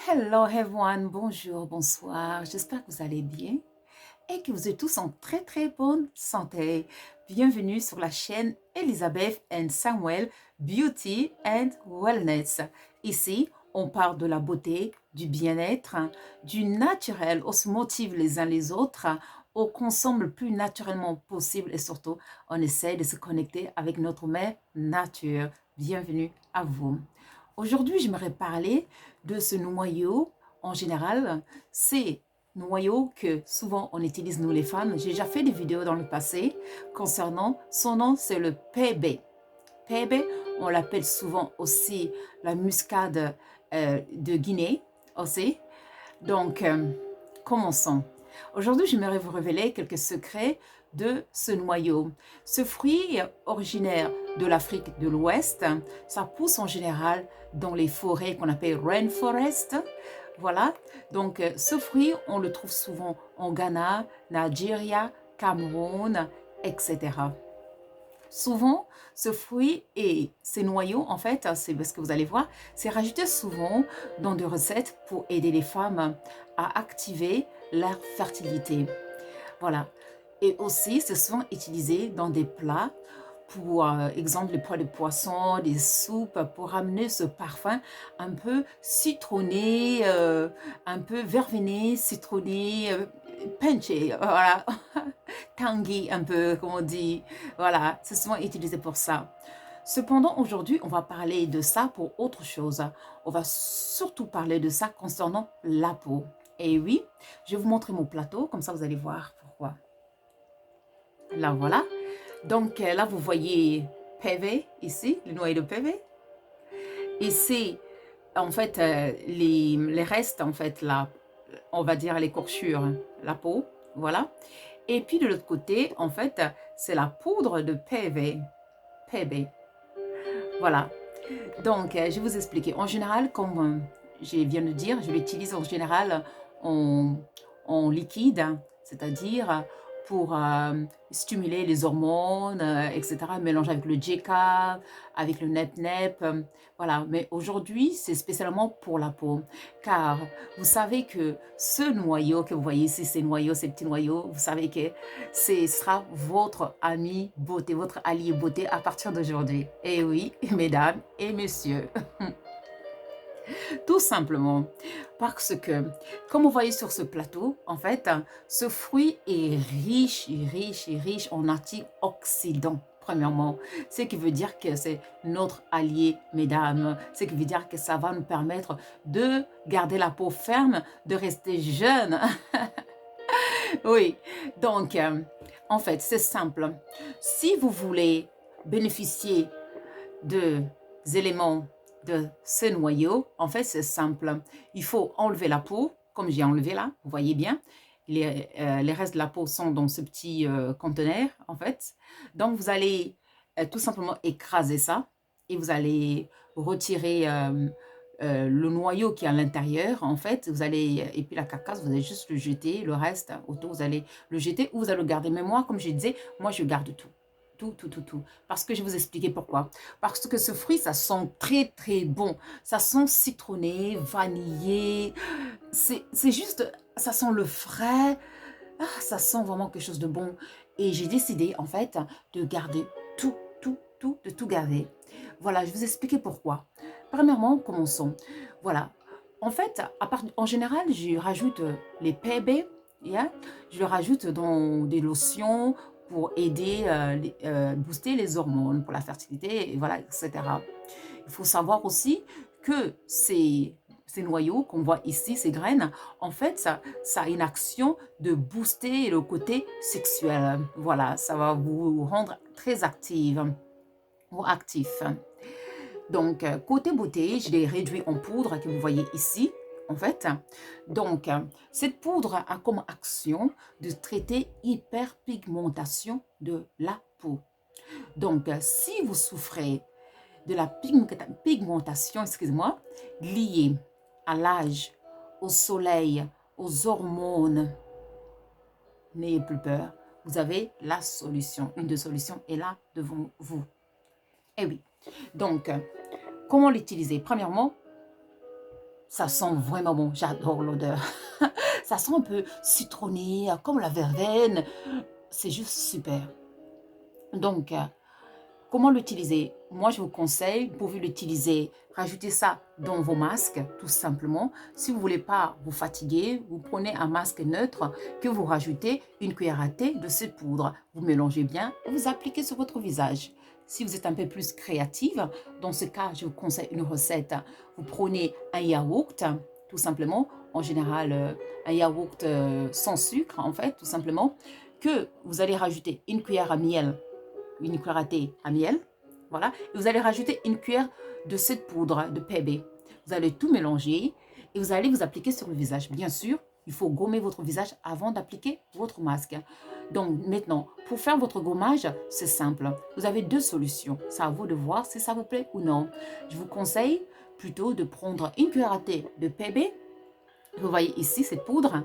Hello everyone, bonjour, bonsoir, j'espère que vous allez bien et que vous êtes tous en très bonne santé. Bienvenue sur la chaîne Elisabeth and Samuel Beauty and Wellness. Ici, on parle de la beauté, du bien-être, du naturel, on se motive les uns les autres, on consomme le plus naturellement possible et surtout, on essaie de se connecter avec notre mère nature. Bienvenue à vous. Aujourd'hui, j'aimerais parler de ce noyau. En général, c'est noyau que souvent on utilise nous les femmes. J'ai déjà fait des vidéos dans le passé concernant son nom, c'est le PB. PB, on l'appelle souvent aussi la muscade de Guinée aussi. Donc, commençons. Aujourd'hui, j'aimerais vous révéler quelques secrets de ce noyau. Ce fruit est originaire de l'Afrique de l'Ouest. Ça pousse en général dans les forêts qu'on appelle rainforest. Voilà. Donc, ce fruit, on le trouve souvent en Ghana, Nigeria, Cameroun, etc. Souvent, ce fruit et ces noyaux, en fait, c'est parce que vous allez voir, c'est rajouté souvent dans des recettes pour aider les femmes à activer leur fertilité. Voilà. Et aussi, c'est souvent utilisé dans des plats, pour exemple, les plats de poisson, des soupes, pour amener ce parfum un peu citronné, un peu vervené, citronné, punché, voilà. Tangy un peu, comme on dit. Voilà, c'est souvent utilisé pour ça. Cependant, aujourd'hui, on va parler de ça pour autre chose. On va surtout parler de ça concernant la peau. Et oui, je vais vous montrer mon plateau, comme ça vous allez voir pourquoi. Là, voilà. Donc là, vous voyez PV ici, le noyau de PV. Ici, en fait, les restes, en fait, là, on va dire l'écorchure, la peau, voilà. Et puis de l'autre côté, en fait, c'est la poudre de PV, PB. Voilà. Donc, je vais vous expliquer. En général, comme je viens de dire, je l'utilise en général en, en liquide, c'est-à-dire pour stimuler les hormones, etc., mélanger avec le JK, avec le NEP-NEP, voilà. Mais aujourd'hui, c'est spécialement pour la peau, car vous savez que ce noyau que vous voyez ici, ces noyaux, ces petits noyaux, vous savez que ce sera votre ami beauté, votre allié beauté à partir d'aujourd'hui. Et oui, mesdames et messieurs, tout simplement parce que, comme vous voyez sur ce plateau, en fait, ce fruit est riche en antioxydants. Premièrement, ce qui veut dire que c'est notre allié, mesdames. Ce qui veut dire que ça va nous permettre de garder la peau ferme, de rester jeune. Oui, donc, en fait, c'est simple. Si vous voulez bénéficier des éléments de ce noyau, en fait, c'est simple. Il faut enlever la peau, comme j'ai enlevé là, vous voyez bien. Les restes de la peau sont dans ce petit conteneur, en fait. Donc, vous allez tout simplement écraser ça et vous allez retirer le noyau qui est à l'intérieur, en fait. Vous allez, et puis la carcasse, vous allez juste le jeter, le reste autour, vous allez le jeter ou vous allez le garder. Mais moi, comme je disais, moi, je garde tout. Tout. Parce que je vais vous expliquer pourquoi. Parce que ce fruit, ça sent très bon. Ça sent citronné, vanillé. C'est juste, ça sent le frais. Ah, ça sent vraiment quelque chose de bon. Et j'ai décidé, en fait, de garder de tout garder. Voilà, je vais vous expliquer pourquoi. Premièrement, commençons. Voilà. En fait, en général, je rajoute les PB, yeah? Je le rajoute dans des lotions pour aider, booster les hormones pour la fertilité, et voilà, etc. Il faut savoir aussi que ces noyaux qu'on voit ici, ces graines, en fait, ça a une action de booster le côté sexuel. Voilà, ça va vous rendre très active ou actif. Donc, côté beauté, je l'ai réduit en poudre que vous voyez ici, en fait. Donc, cette poudre a comme action de traiter hyperpigmentation de la peau. Donc, si vous souffrez de la pigmentation, excusez-moi, liée à l'âge, au soleil, aux hormones, n'ayez plus peur. Vous avez la solution. Une des solutions est là devant vous. Eh oui. Donc, comment l'utiliser? Premièrement, Ça sent vraiment bon, j'adore l'odeur. Ça sent un peu citronné, comme la verveine. C'est juste super. Donc, comment l'utiliser? Moi, je vous conseille, vous pouvez l'utiliser, rajouter ça dans vos masques, tout simplement. Si vous ne voulez pas vous fatiguer, vous prenez un masque neutre que vous rajoutez une cuillère à thé de cette poudre. Vous mélangez bien et vous appliquez sur votre visage. Si vous êtes un peu plus créative, dans ce cas, je vous conseille une recette. Vous prenez un yaourt, tout simplement, en général, un yaourt sans sucre, en fait, tout simplement, que vous allez rajouter une cuillère à miel, une cuillère à thé à miel, voilà, et vous allez rajouter une cuillère de cette poudre de PB. Vous allez tout mélanger et vous allez vous appliquer sur le visage. Bien sûr, il faut gommer votre visage avant d'appliquer votre masque. Donc maintenant, pour faire votre gommage, c'est simple. Vous avez deux solutions. C'est à vous de voir si ça vous plaît ou non. Je vous conseille plutôt de prendre une cuillère à thé de PB. Vous voyez ici cette poudre,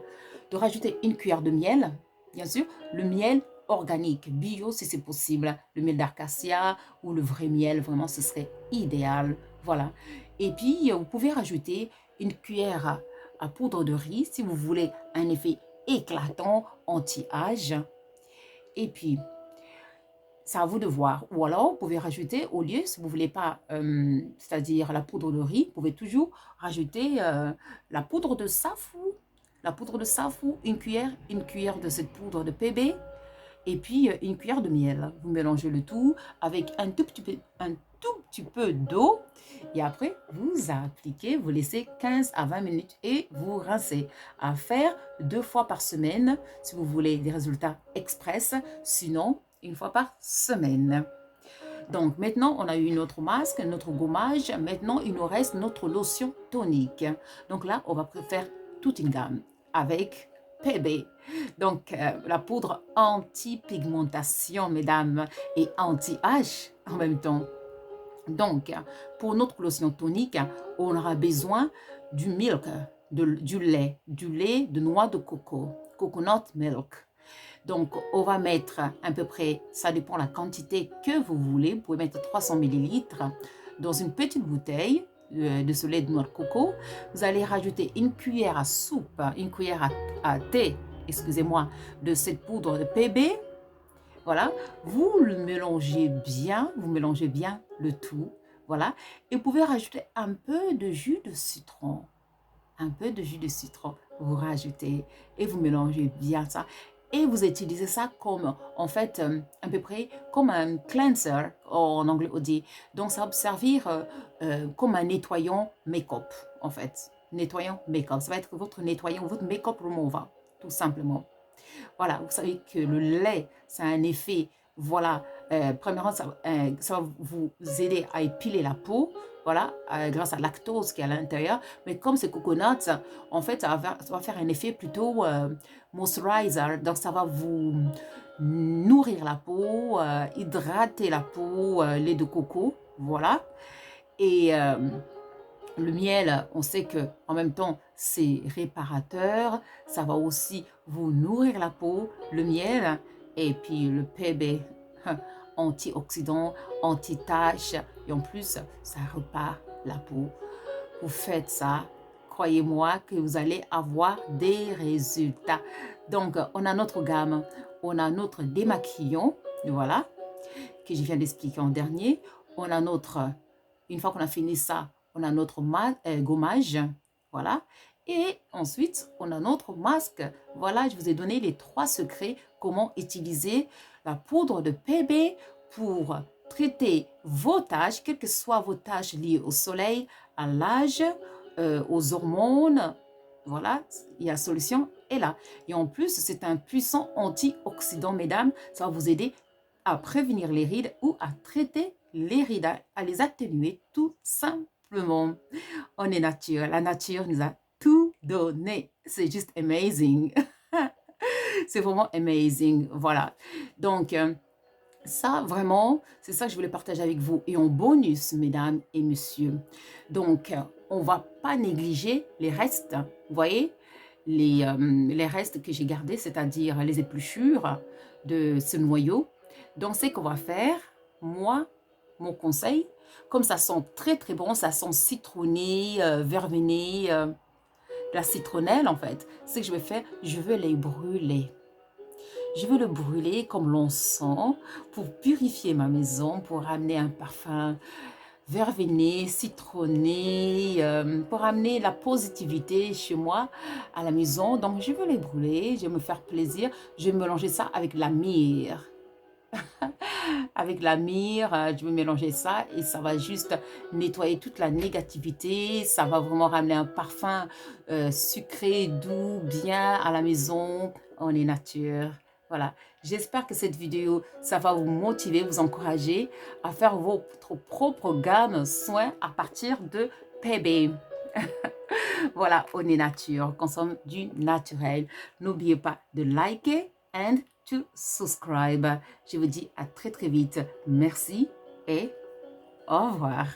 de rajouter une cuillère de miel, bien sûr, le miel organique, bio si c'est possible, le miel d'acacia ou le vrai miel, vraiment ce serait idéal, voilà. Et puis vous pouvez rajouter une cuillère à poudre de riz si vous voulez un effet éclatant anti-âge. Et puis c'est à vous de voir. Ou alors, vous pouvez rajouter, au lieu, si vous ne voulez pas, c'est-à-dire la poudre de riz, vous pouvez toujours rajouter la poudre de safou. La poudre de safou, une cuillère de cette poudre de PB, et puis une cuillère de miel. Vous mélangez le tout avec un tout petit peu d'eau. Et après, vous appliquez, vous laissez 15 à 20 minutes et vous rincez. À faire 2 fois par semaine si vous voulez des résultats express. Sinon, une fois par semaine. Donc maintenant, on a eu notre masque, notre gommage. Maintenant, il nous reste notre lotion tonique. Donc là, on va faire toute une gamme avec PB. Donc la poudre anti-pigmentation, mesdames, et anti-âge en même temps. Donc, pour notre lotion tonique, on aura besoin du milk, du lait de noix de coco, coconut milk. Donc, on va mettre à peu près, ça dépend de la quantité que vous voulez. Vous pouvez mettre 300 ml dans une petite bouteille de ce lait de noix de coco. Vous allez rajouter une cuillère à soupe, une cuillère à thé, excusez-moi, de cette poudre de PB. Voilà, vous le mélangez bien, vous mélangez bien le tout. Voilà, et vous pouvez rajouter un peu de jus de citron. Un peu de jus de citron, vous rajoutez et vous mélangez bien ça. Et vous utilisez ça comme, en fait, à peu près comme un cleanser, en anglais on dit. Donc, ça va servir comme un nettoyant make-up, en fait. Nettoyant make-up. Ça va être votre nettoyant, votre make-up remover, tout simplement. Voilà, vous savez que le lait, ça a un effet, voilà, premièrement, ça va vous aider à épiler la peau, voilà, grâce à la lactose qui est à l'intérieur. Mais comme c'est coconut, en fait, ça va faire un effet plutôt moisturizer. Donc, ça va vous nourrir la peau, hydrater la peau, lait de coco, voilà. Et le miel, on sait que en même temps, c'est réparateur. Ça va aussi vous nourrir la peau, le miel. Et puis le PB, antioxydant, anti-tache. Et en plus, ça repart la peau. Vous faites ça, croyez-moi que vous allez avoir des résultats. Donc, on a notre gamme, on a notre démaquillant, voilà, que je viens d'expliquer en dernier. On a notre, une fois qu'on a fini ça, on a notre gommage, voilà. Et ensuite, on a notre masque. Voilà, je vous ai donné les 3 secrets comment utiliser la poudre de PB pour traiter vos taches, quelles que soient vos taches liées au soleil, à l'âge, aux hormones. Voilà, il y a la solution est là. Et en plus, c'est un puissant antioxydant, mesdames. Ça va vous aider à prévenir les rides ou à traiter les rides, à les atténuer tout simplement. On est nature. La nature nous a tout donné. C'est juste amazing. C'est vraiment amazing. Voilà. Donc, ça, vraiment, c'est ça que je voulais partager avec vous. Et en bonus, mesdames et messieurs, donc, on ne va pas négliger les restes. Vous voyez, les restes que j'ai gardés, c'est-à-dire les épluchures de ce noyau. Donc, ce qu'on va faire, moi, mon conseil, Comme ça sent très très bon, ça sent citronné, vervené, la citronnelle en fait. Ce que je vais faire, je vais les brûler. Je veux le brûler comme l'encens pour purifier ma maison, pour amener un parfum vervené, citronné, pour amener la positivité chez moi à la maison. Donc, je veux les brûler, je vais me faire plaisir. Je vais mélanger ça avec la myrrhe. Avec la myrrhe, je vais mélanger ça et ça va juste nettoyer toute la négativité. Ça va vraiment ramener un parfum sucré, doux, bien à la maison. On est nature. Voilà, j'espère que cette vidéo, ça va vous motiver, vous encourager à faire votre propre gamme soins à partir de PB. Voilà, on est nature, on consomme du naturel. N'oubliez pas de liker and to subscribe. Je vous dis à très très vite. Merci et au revoir.